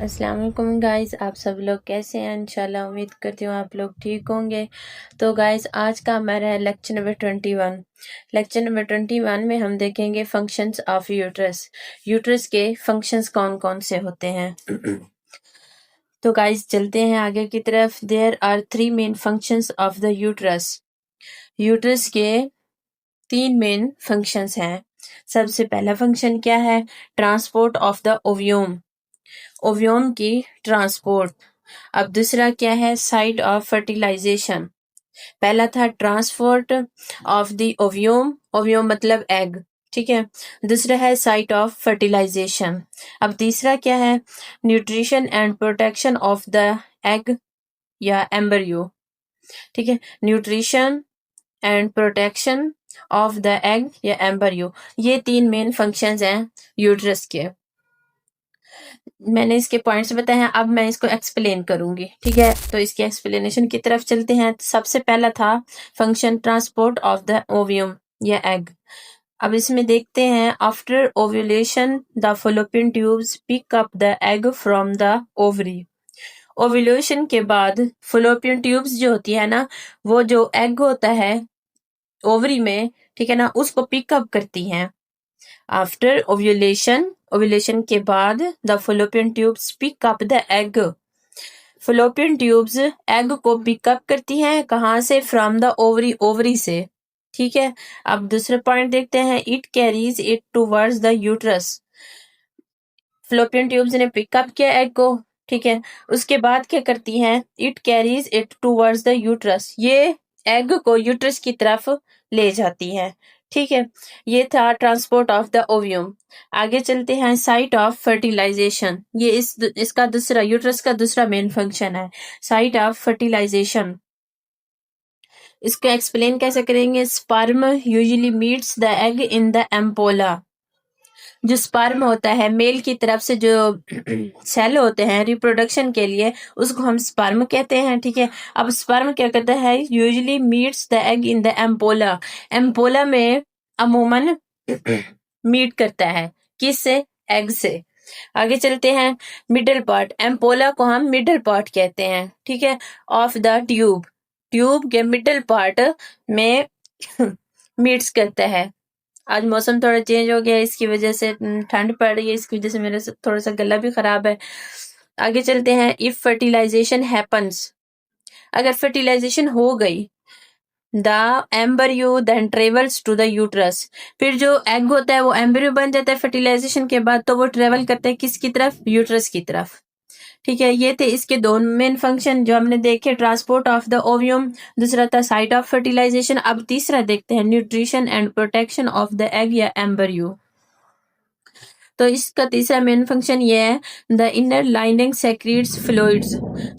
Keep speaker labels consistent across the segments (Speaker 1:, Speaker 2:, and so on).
Speaker 1: अस्सलाम वालेकुम गाइस, आप सब लोग कैसे हैं? इंशाल्लाह उम्मीद करती हूँ आप लोग ठीक होंगे। तो गाइस आज का हमारा है लेक्चर नंबर 21। लेक्चर नंबर 21 में हम देखेंगे फंक्शंस ऑफ यूट्रस। यूट्रस के फंक्शंस कौन कौन से होते हैं। तो गाइस चलते हैं आगे की तरफ। There are 3 main functions of the uterus. Uterus के 3 मेन फंक्शंस हैं। सबसे पहला फंक्शन क्या है? Transport of the ovum, ovum की ट्रांसपोर्ट। अब दूसरा क्या है? Site of fertilisation. पहला था transport of the ovum, ovum मतलब एग, ठीक है। दूसरा है साइट ऑफ फर्टिलाइजेशन। अब तीसरा क्या है? Nutrition and protection of the egg या एम्ब्रियो, ठीक है। Nutrition and protection of the egg या एम्ब्रियो, ये 3 मेन फंक्शंस हैं यूट्रस के। मैंने इसके पॉइंट्स बताए हैं, अब मैं इसको एक्सप्लेन करूंगी, ठीक है। तो इसके एक्सप्लेनेशन की तरफ चलते हैं। सबसे पहला था function transport of the ovum या एग। अब इसमें देखते हैं, after ovulation the fallopian tubes pick up the egg from the ovary. Ovulation के बाद फॉलोपियन ट्यूब्स जो होती है ना, वो जो एग होता है ओवरी में, ठीक है ना, उसको पिकअप करती हैं। आफ्टर ओव्यूलेशन, ओव्यूलेशन के बाद the fallopian tubes pick up the egg. Fallopian tubes egg को पिकअप करती हैं, कहाँ से? फ्रॉम द ओवरी, ओवरी से, ठीक है। अब दूसरा पॉइंट देखते हैं, it carries it towards the uterus. Fallopian tubes ने पिकअप किया एग को, ठीक है। उसके बाद क्या करती हैं? It carries it towards the uterus, ये एग को यूट्रस की तरफ ले जाती है, ठीक है। ये था ट्रांसपोर्ट ऑफ द ओव्यूम। आगे चलते हैं, साइट ऑफ फर्टिलाइजेशन। ये इसका दूसरा, यूट्रस का दूसरा मेन फंक्शन है, साइट ऑफ फर्टिलाइजेशन। इसको एक्सप्लेन कैसे करेंगे? Sperm usually meets the egg in the एम्पोला। जो स्पर्म होता है, मेल की तरफ से जो सेल होते हैं रिप्रोडक्शन के लिए, उसको हम स्पर्म कहते हैं, ठीक है। अब स्पर्म क्या करता है? Usually meets the egg in the एम्पोला। एम्पोला में अमूमन मीट करता है, किससे? एग से। आगे चलते हैं, मिडल पार्ट। एम्पोला को हम मिडल पार्ट कहते हैं, ठीक है, ऑफ द ट्यूब। ट्यूब के मिडल पार्ट में मीट्स करता है। आज मौसम थोड़ा चेंज हो गया, इसकी वजह से ठंड पड़ रही है, इसकी वजह से मेरा थोड़ा सा गला भी खराब है। आगे चलते हैं, इफ फर्टिलाइजेशन हैपन्स, अगर फर्टिलाइजेशन हो गई, the embryo then travels to the uterus, फिर जो एग होता है वो एम्ब्रियो बन जाता है फर्टिलाइजेशन के बाद, तो वो ट्रेवल करता है किसकी तरफ? यूट्रस की तरफ, ठीक है। ये थे इसके दो मेन फंक्शन जो हमने देखे, ट्रांसपोर्ट ऑफ द ओव्यूम, दूसरा था साइट ऑफ फर्टिलाइजेशन। अब तीसरा देखते हैं, nutrition and protection of the egg या एम्ब्रियो। तो इसका तीसरा मेन फंक्शन ये है, द इनर लाइनिंग सेक्रीट्स फ्लूइड्स।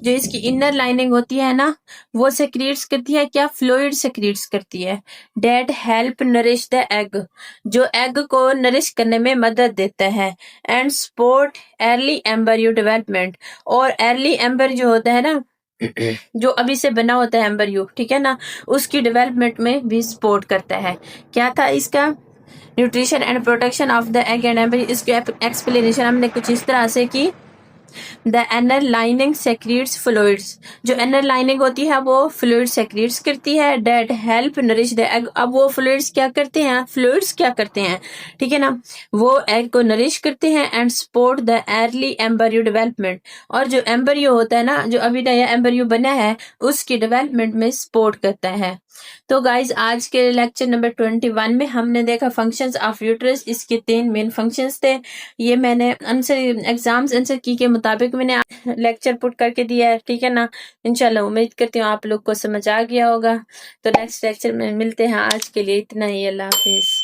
Speaker 1: जो इसकी इनर लाइनिंग होती है ना, वो सेक्रीट्स करती है क्या? फ्लूइड सेक्रीट्स करती है। That help nourish the egg, जो एग को नरिश करने में मदद देता है। And support early embryo development, और अर्ली एम्ब्रियो जो होता है ना, जो अभी से बना होता है एम्ब्रियो, ठीक है ना, उसकी डेवलपमेंट में भी सपोर्ट करता है। क्या था इसका? Nutrition and protection of the egg and embryo. इसकी एक्सप्लेनेशन हमने कुछ इस तरह से की, द इनर लाइनिंग सेक्रीट्स फ्लूइड्स, जो इनर लाइनिंग होती है वो फ्लूइड सेक्रीट्स करती है। That help nourish the egg, अब वो फ्लूइड्स क्या करते हैं? फ्लूइड्स क्या करते हैं, ठीक है ना, वो एग को नरिश करते हैं। And support the early embryo development, और जो एम्ब्रियो होता है ना, जो अभी नया एम्ब्रियो बना है, उसकी डेवलपमेंट में सपोर्ट करता है। तो गाइज आज के लेक्चर नंबर 21 में हमने देखा फंक्शंस ऑफ यूट्रस। इसके 3 मेन फंक्शंस थे। ये मैंने आंसर एग्जाम्स आंसर की के मुताबिक मैंने लेक्चर पुट करके दिया है, ठीक है ना। इंशाल्लाह उम्मीद करती हूँ आप लोग को समझ आ गया होगा। तो नेक्स्ट लेक्चर में मिलते हैं, आज के लिए इतना ही, अल्लाह हाफिज।